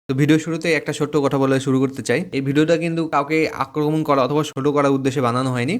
তো ভিডিও শুরুতে একটা ছোট্ট কথা বলে শুরু করতে চাই। এই ভিডিওটা কিন্তু কাউকে আক্রমণ করা অথবা ছোট করার উদ্দেশ্যে বানানো হয়নি।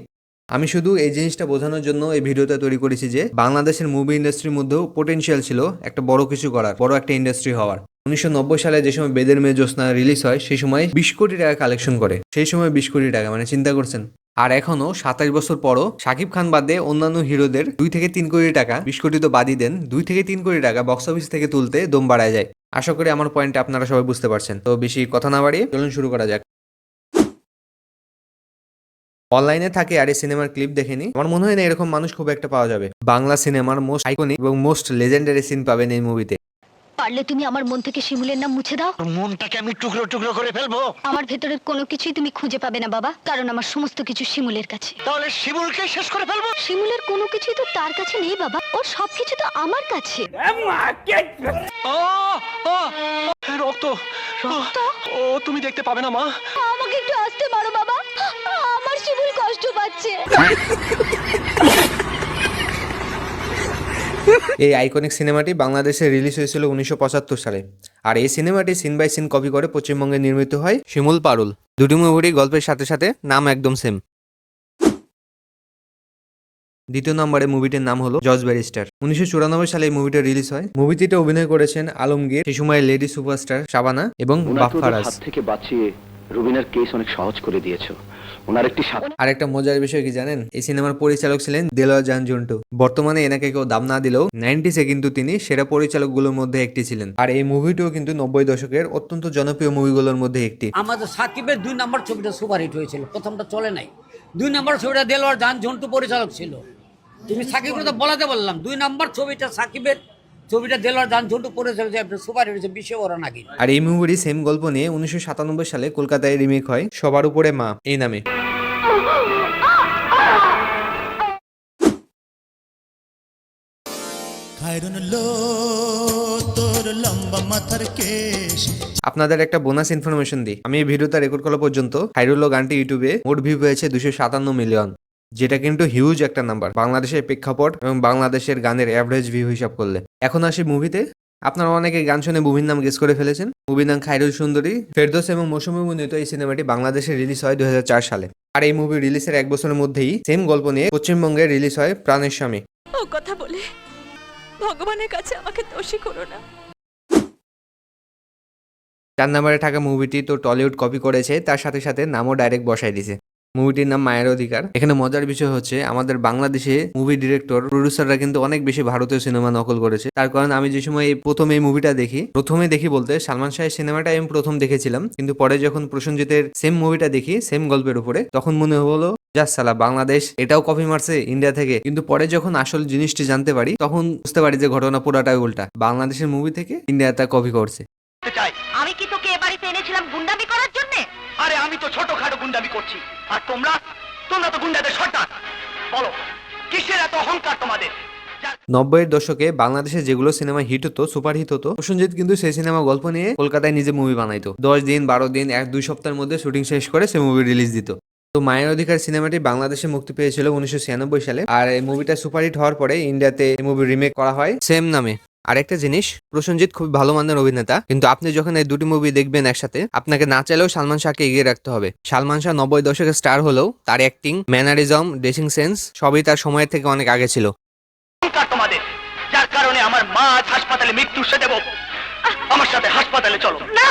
আমি শুধু এই জিনিসটা বোঝানোর জন্য এই ভিডিওটা তৈরি করেছি যে বাংলাদেশের মুভি ইন্ডাস্ট্রির মধ্যেও পোটেনশিয়াল ছিল একটা বড় কিছু করার, বড় একটা ইন্ডাস্ট্রি হওয়ার। 1990 সালে যে সময় বেদের মেয়ে জ্যোৎস্না রিলিজ হয় সেই সময় 20 কোটি টাকা কালেকশন করে। সেই সময় 20 কোটি টাকা মানে চিন্তা করছেন। আর এখনো 27 বছর পরও শাকিব খান বাদে অন্যান্য হিরোদের 2 থেকে 3 কোটি টাকা, 20 কোটি তো বাদই দেন, 2 থেকে 3 কোটি টাকা বক্স অফিস থেকে তুলতে দম বাড়ায় যায়। আশা করি আমার পয়েন্টটা আপনারা সবাই বুঝতে পারছেন। তো বেশি কথা না বাড়িয়ে চলুন শুরু করা যাক। অনলাইনে থাকে আর এই সিনেমার ক্লিপ দেখেনি, আমার মনে হয় না এরকম মানুষ খুব একটা পাওয়া যাবে। বাংলা সিনেমার মোস্ট আইকনিক এবং মোস্ট লেজেন্ডারি সিন পাবেন এই মুভিতে। পারলে তুমি আমার মন থেকে শিমুলের নাম মুছে দাও। তোর মনটাকে আমি টুকরো টুকরো করে ফেলবো। আমার ভেতরের কোনো কিছুই তুমি খুঁজে পাবে না বাবা, কারণ আমার সমস্ত কিছু শিমুলের কাছে। তাহলে শিমুলকে শেষ করে ফেলবো। শিমুলের কোনো কিছুই তো তার কাছে নেই বাবা, ওর সবকিছু তো আমার কাছে। রক্ত রক্ত। ও তুমি দেখতে পাবে না মা। আমাকে একটু আসতে পারো বাবা, আমার শিমুল কষ্ট পাচ্ছে। এই আইকনিক সিনেমাটি বাংলাদেশে রিলিজ হয়েছিল 1975 সালে। আর এই সিনেমাটি সিন বাই সিন কপি করে পশ্চিমবঙ্গে নির্মিত হয় শিমুল পারুল। দুটি মুভিরই গল্পের সাথে সাথে নাম একদম সেম। দ্বিতীয় নম্বরে মুভিটির নাম হলো জজ ব্যারিস্টার। 1994 সালে এই মুভিটা রিলিজ হয়। মুভিটিতে অভিনয় করেছেন আলমগীর, সেই সময় লেডি সুপারস্টার শাবানা এবং বাফারাজ। হাত থেকে বাঁচিয়ে রুবিনার কেস অনেক সহজ করে দিয়েছো। ওনার একটি আর একটা মজার বিষয় কি জানেন, এই সিনেমার পরিচালক ছিলেন দেলোয়ার জান জন্টু। বর্তমানে এনাকে কেউ দাম না দিলেও 90s কিন্তু তিনি সেরা পরিচালকগুলোর মধ্যে একটি ছিলেন। আর এই মুভিটিও কিন্তু 90 দশকের অত্যন্ত জনপ্রিয় মুভিগুলোর মধ্যে একটি। আমাদের সাকিবের 2 নম্বর ছবিটা সুপারহিট হয়েছিল, প্রথমটা চলে নাই। 2 নম্বর ছবিটা দেলোয়ার জান ঝন্টু পরিচালক ছিল। তুমি সাকিবকে তো বলাতে বললাম, 2 নম্বর ছবিটা সাকিবের ছবিটা দেলোয়ার জান ঝন্টু পরিচালক সুপারহিট হয়েছে বিশ্ব বড় নাকি। আর এই মুভিরই সেম গল্প নিয়ে 1997 সালে কলকাতায় রিমেক হয় সবার উপরে মা এই নামে। আপনাদের একটা বোনাস ইনফরমেশন দিই, আমি এই ভিডিওটা রেকর্ড করা পর্যন্ত খাইরুল্লাহ গানটি ইউটিউবে মোট ভিউ হয়েছে 257 মিলিয়ন, যেটা কিন্তু হিউজ একটা নাম্বার বাংলাদেশের প্রেক্ষাপট এবং বাংলাদেশের গানের অ্যাভারেজ ভিউ হিসাব করলে। এখন আসি মুভিতে। আপনারা অনেকে গান শুনে মুভির নাম গেস করে ফেলেছেন। মুভির নাম খাইরুল সুন্দরী। ফেরদৌস এবং মৌসুমী অভিনীত এই সিনেমাটি বাংলাদেশে রিলিজ হয় 2004 সালে। আর এই মুভি রিলিজের 1 বছরের মধ্যেই সেম গল্প নিয়ে পশ্চিমবঙ্গে রিলিজ হয় প্রাণের স্বামী। ও কথা বলে ভগবানের কাছে আমাকে দোষী করো না। 4 নম্বরে থাকা মুভিটি তো টলিউড কপি করেছে, তার সাথে সাথে নামও ডাইরেক্ট বসাই দিছে। মুভিটির নাম মায়ের অধিকার। এখানে মজার বিষয় হচ্ছে আমাদের বাংলাদেশে মুভি ডিরেক্টর প্রডিউসাররা কিন্তু অনেক বেশি ভারতীয় সিনেমা নকল করেছে। তার কারণ আমি যে সময় প্রথম এই মুভিটা প্রথমে দেখি বলতে সালমান শাহের সিনেমাটা আমি প্রথম দেখেছিলাম, কিন্তু পরে যখন প্রসেনজিতের সেম মুভিটা দেখি সেম গল্পের উপরে, তখন মনে হলো জাস সালা বাংলাদেশ এটাও কপি মারছে ইন্ডিয়া থেকে। কিন্তু পরে যখন আসল জিনিসটি জানতে পারি তখন বুঝতে পারি যে ঘটনা পুরাটাই উল্টা, বাংলাদেশের মুভি থেকে ইন্ডিয়া তা কপি করছে। আমি কি তোকে এ বাড়িতে এনেছিলাম গুন্ডামি করার জন্য? আরে আমি তো ছোটখাটো গুন্ডামি করছি, আর তোমরা তোমরা তো গুন্ডাদের সর্দার। বলো কিসের এত অহংকার তোমাদের? 90-এর দশকে বাংলাদেশে যেগুলো সিনেমা হিট হতো, সুপার হিট হতো, প্রসেনজিৎ কিন্তু সেই সিনেমা গল্প নিয়ে কলকাতায় নিজে মুভি বানাইতো। 10 দিন 12 দিন 1-2 সপ্তাহের মধ্যে শুটিং শেষ করে সে মুভি রিলিজ দিত। তো মায়ের অধিকার সিনেমাটি বাংলাদেশে মুক্তি পেয়েছিল 1996 সালে। আর এই মুভিটা সুপারহিট হওয়ার পরে ইন্ডিয়াতে এই মুভি রিমেক করা হয় সেম নামে। আরেকটা জিনিস, প্রসেনজিৎ খুব ভালো মানের অভিনেতা, কিন্তু আপনি যখন এই দুটি মুভি দেখবেন একসাথে আপনাকে না চাইলেও সালমান শাহকে এগিয়ে রাখতে হবে। সালমান শাহ 90 দশকের স্টার হলেও তার অ্যাক্টিং, ম্যানারিজম, ড্রেসিং সেন্স সবই তার সময়ের থেকে অনেক আগে ছিল। অহংকার তোমাদের, যার কারণে আমার মা আজ হাসপাতালে মৃত্যু সে দেব। আমার সাথে হাসপাতালে চলো। না,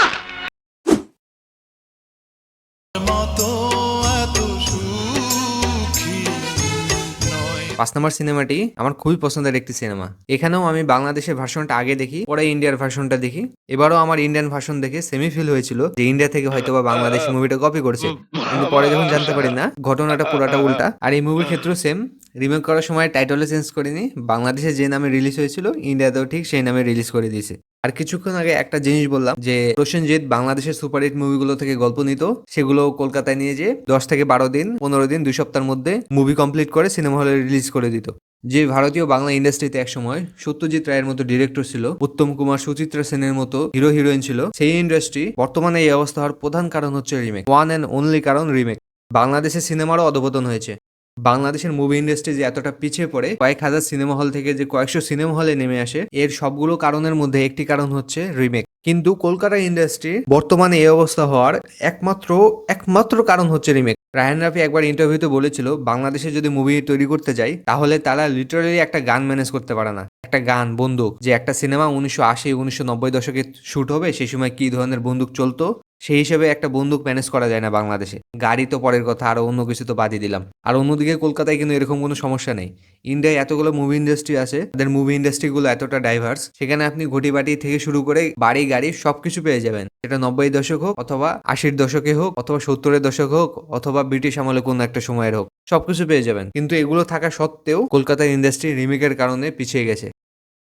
5 নম্বর সিনেমাটি আমার খুবই পছন্দের একটি সিনেমা। এখানেও আমি বাংলাদেশের ভার্সনটা আগে দেখি, পরে ইন্ডিয়ার ভার্সনটা দেখি। এবারও আমার ইন্ডিয়ান ভার্সন দেখে সেমি ফিল হয়েছিল যে ইন্ডিয়া থেকে হয়তো বা বাংলাদেশি মুভিটা কপি করছে, কিন্তু পরে যখন জানতে পারি না ঘটনাটা পুরাটা উল্টা। আর এই মুভির ক্ষেত্রেও সেম, রিমেক করার সময় টাইটেলও চেঞ্জ করিনি, বাংলাদেশে যে নামে রিলিজ হয়েছিল ইন্ডিয়াতেও ঠিক সেই নামে রিলিজ করে দিয়েছে। আর কিছুক্ষণ আগে একটা জিনিস বললাম যে প্রসেনজিৎ বাংলাদেশের সুপারহিট মুভিগুলো থেকে গল্প নিত, সেগুলো কলকাতায় নিয়ে যে 10 থেকে 12 দিন 15 দিন 2 সপ্তাহের মধ্যে মুভি কমপ্লিট করে সিনেমা হলে রিলিজ করে দিত। যে ভারতীয় বাংলা ইন্ডাস্ট্রিতে একসময় সত্যজিৎ রায়ের মতো ডিরেক্টর ছিল, উত্তম কুমার, সুচিত্রা সেনের মতো হিরো হিরোইন ছিল, সেই ইন্ডাস্ট্রি বর্তমানে এই অবস্থা হওয়ার প্রধান কারণ হচ্ছে রিমেক। ওয়ান অ্যান্ড অনলি কারণ রিমেক। বাংলাদেশের সিনেমারও অধপতন হয়েছে। বাংলাদেশের মুভি ইন্ডাস্ট্রি যে এতটা পিছিয়ে পড়ে, কয়েক হাজার সিনেমা হল থেকে যে কয়েকশো সিনেমা হলে নেমে আসে, এর সবগুলো কারণের মধ্যে একটি কারণ হচ্ছে রিমেক। কিন্তু কলকাতা ইন্ডাস্ট্রি বর্তমানে এই অবস্থা হওয়ার একমাত্র কারণ হচ্ছে রিমেক। রায়হান রাফি একবার ইন্টারভিউতে বলেছিল, বাংলাদেশে যদি মুভি তৈরি করতে যাই তাহলে তারা লিটারালি একটা গান ম্যানেজ করতে পারে না। একটা গান, বন্দুক, যে একটা সিনেমা 1980-1990 দশকে শুট হবে, সেই সময় কি ধরনের বন্দুক চলতো, সেই হিসেবে একটা বন্দুক ম্যানেজ করা যায় না বাংলাদেশে। গাড়ি তো পরের কথা, আরো অন্য কিছু তো বাদই দিলাম। আর অন্যদিকে কলকাতায় কিন্তু এরকম কোনো সমস্যা নেই। ইন্ডিয়ায় এতগুলো মুভি ইন্ডাস্ট্রি আছে, তাদের মুভি ইন্ডাস্ট্রিগুলো এতটা ডাইভার্স, সেখানে আপনি ঘটিবাটি থেকে শুরু করে বাড়ি গাড়ি সবকিছু পেয়ে যাবেন। সেটা 90 দশক হোক, অথবা 80-র দশকে হোক, অথবা 70-এর দশক হোক, অথবা ব্রিটিশ আমলে কোনো একটা সময়ের হোক, সবকিছু পেয়ে যাবেন। কিন্তু এগুলো থাকা সত্ত্বেও কলকাতার ইন্ডাস্ট্রি রিমেকের কারণে পিছিয়ে গেছে।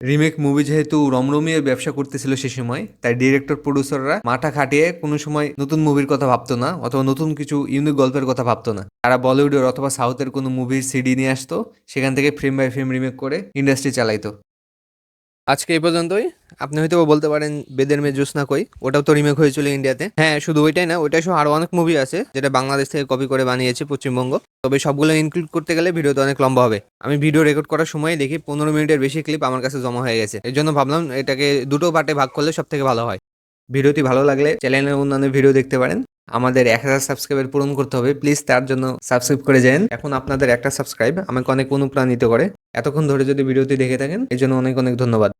রিমেক মুভি যেহেতু রমরমিয়ে ব্যবসা করতেছিল সে সময়, তাই ডিরেক্টর প্রডিউসাররা মাথা খাটিয়ে কোনো সময় নতুন মুভির কথা ভাবতো না, অথবা নতুন কিছু ইউনিক গল্পের কথা ভাবতো না। তারা বলিউডের অথবা সাউথের কোনো মুভির সিডি নিয়ে আসতো, সেখান থেকে ফ্রেম বাই ফ্রেম রিমেক করে ইন্ডাস্ট্রি চালাইতো। আজকে এই পর্যন্তই। আপনি হয়তো বলতে পারেন বেদের মেয়ে জ্যোৎস্না কই, ওটাও তো রিমেক হয়েছিল ইন্ডিয়াতে। হ্যাঁ, শুধু ওইটাই না, ওইটাই সহ আরো অনেক মুভি আছে যেটা বাংলাদেশ থেকে কপি করে বানিয়েছে পশ্চিমবঙ্গ। তবে সবগুলো ইনক্লুড করতে গেলে ভিডিওতে অনেক লম্বা হবে। আমি ভিডিও রেকর্ড করার সময় দেখি 15 মিনিটের বেশি ক্লিপ আমার কাছে জমা হয়ে গেছে। এর জন্য ভাবলাম এটাকে দুটো পার্টে ভাগ করলে সব থেকে ভালো হয়। ভিডিওটি ভালো লাগলে চ্যানেলের অন্যান্য ভিডিও দেখতে পারেন। আমাদের 1000 সাবস্ক্রাইবার পূরণ করতে হবে, প্লিজ তার জন্য সাবস্ক্রাইব করে যান। এখন আপনাদের একটা সাবস্ক্রাইব আমাকে অনেক অনুপ্রাণিত করে। এতক্ষণ ধরে যদি ভিডিওটি দেখে থাকেন এর জন্য অনেক ধন্যবাদ।